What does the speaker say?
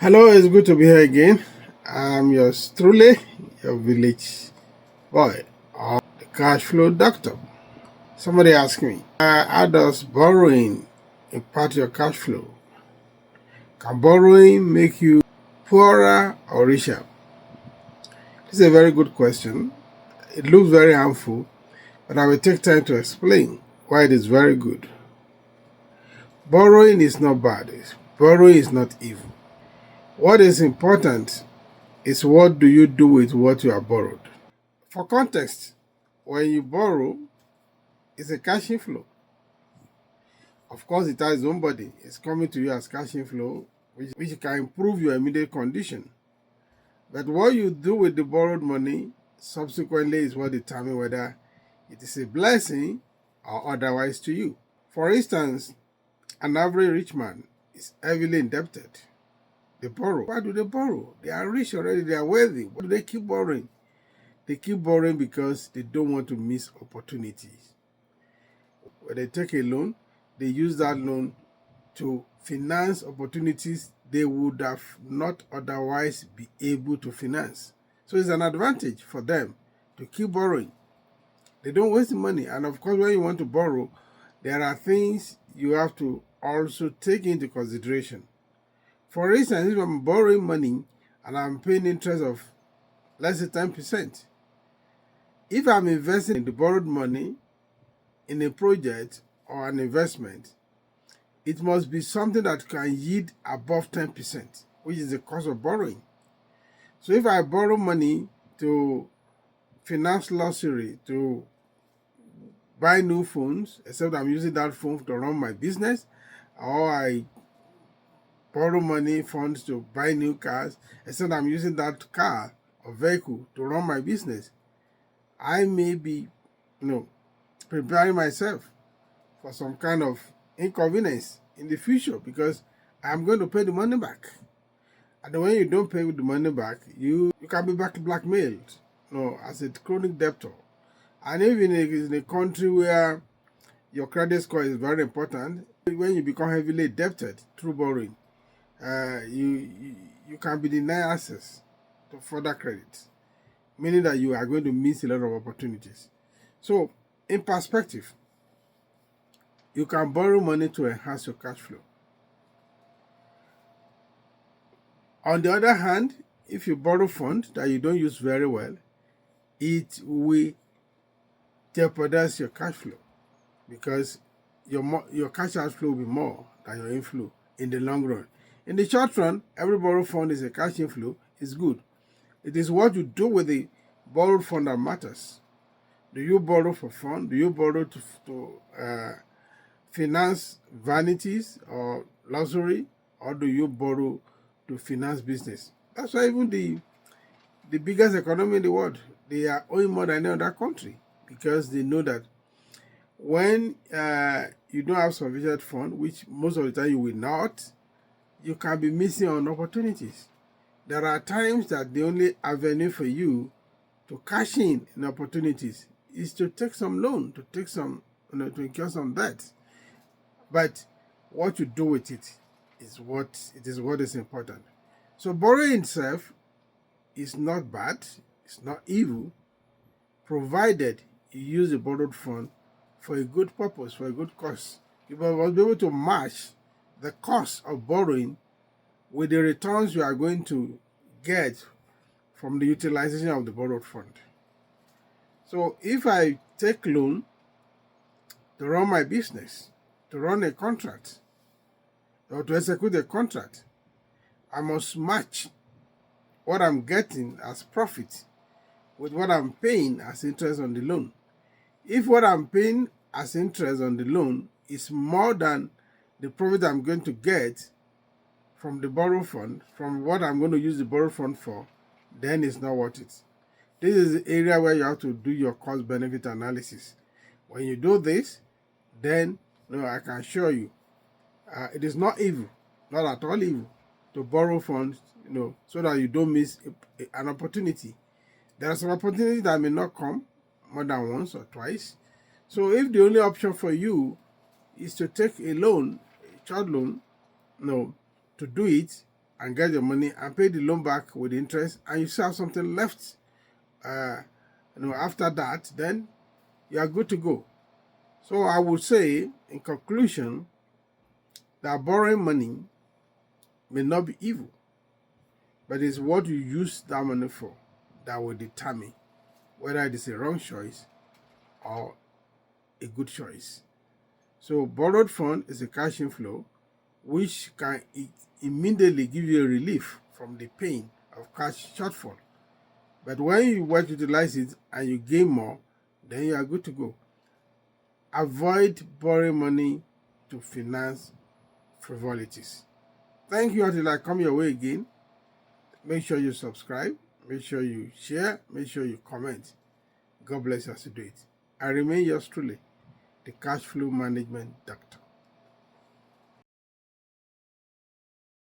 Hello, it's good to be here again. I'm yours truly, your village boy, or the cash flow doctor. Somebody asked me, how does borrowing impact your cash flow? Can borrowing make you poorer or richer? This is a very good question. It looks very harmful, but I will take time to explain why it is very good. Borrowing is not bad. Borrowing is not evil. What is important is what do you do with what you have borrowed. For context, when you borrow, it's a cash inflow. Of course, it has its own body. It's coming to you as cash inflow, which can improve your immediate condition. But what you do with the borrowed money subsequently is what determines whether it is a blessing or otherwise to you. For instance, an average rich man is heavily indebted. They borrow. Why do they borrow? They are rich already, they are wealthy. Why do they keep borrowing? They keep borrowing because they don't want to miss opportunities. When they take a loan, they use that loan to finance opportunities they would have not otherwise be able to finance. So it's an advantage for them to keep borrowing. They don't waste money. And of course, when you want to borrow, there are things you have to also take into consideration. For instance, if I'm borrowing money and I'm paying interest of, let's say, 10%, if I'm investing in the borrowed money in a project or an investment, it must be something that can yield above 10%, which is the cost of borrowing. So if I borrow money to finance luxury, to buy new phones, except I'm using that phone to run my business, or I borrow money funds to buy new cars, except I'm using that car or vehicle to run my business, I may be, preparing myself for some kind of inconvenience in the future because I'm going to pay the money back. And when you don't pay the money back, you can be blackmailed, as a chronic debtor. And even in a country where your credit score is very important, when you become heavily indebted through borrowing, you can be denied access to further credit, meaning that you are going to miss a lot of opportunities. So, in perspective, you can borrow money to enhance your cash flow. On the other hand, if you borrow funds that you don't use very well, it will jeopardize your cash flow because your cash outflow will be more than your inflow in the long run. In the short run, every borrowed fund is a cash inflow, is good. It is what you do with the borrowed fund that matters. Do you borrow for fun? Do you borrow to finance vanities or luxury, or do you borrow to finance business? That's why even the biggest economy in the world, they are owing more than any other country because they know that when you don't have sufficient fund, which most of the time you will not, you can be missing on opportunities. There are times that the only avenue for you to cash in opportunities is to take some loan, to take some, to incur some debt. But what you do with it is what is important. So borrowing itself is not bad, it's not evil, provided you use the borrowed fund for a good purpose, for a good cause. You must be able to match the cost of borrowing with the returns you are going to get from the utilization of the borrowed fund. So if I take loan to run my business, to run a contract, or to execute a contract, I must match what I'm getting as profit with what I'm paying as interest on the loan. If what I'm paying as interest on the loan is more than the profit I'm going to get from the borrow fund, from what I'm going to use the borrow fund for, then it's not worth it. This is the area where you have to do your cost benefit analysis. When you do this, then I can assure you, it is not evil, not at all evil, to borrow funds, so that you don't miss an opportunity. There are some opportunities that may not come more than once or twice. So if the only option for you is to take a loan, a child loan, to do it, and get your money and pay the loan back with interest, and you still have something left. After that, then you are good to go. So I would say, in conclusion, that borrowing money may not be evil, but it's what you use that money for that will determine whether it is a wrong choice or a good choice. So borrowed fund is a cash inflow which can immediately give you a relief from the pain of cash shortfall. But when you well utilize it and you gain more, then you are good to go. Avoid borrowing money to finance frivolities. Thank you until I come your way again. Make sure you subscribe, make sure you share, make sure you comment. God bless you as you do it. I remain yours truly, the Cash Flow Management Doctor.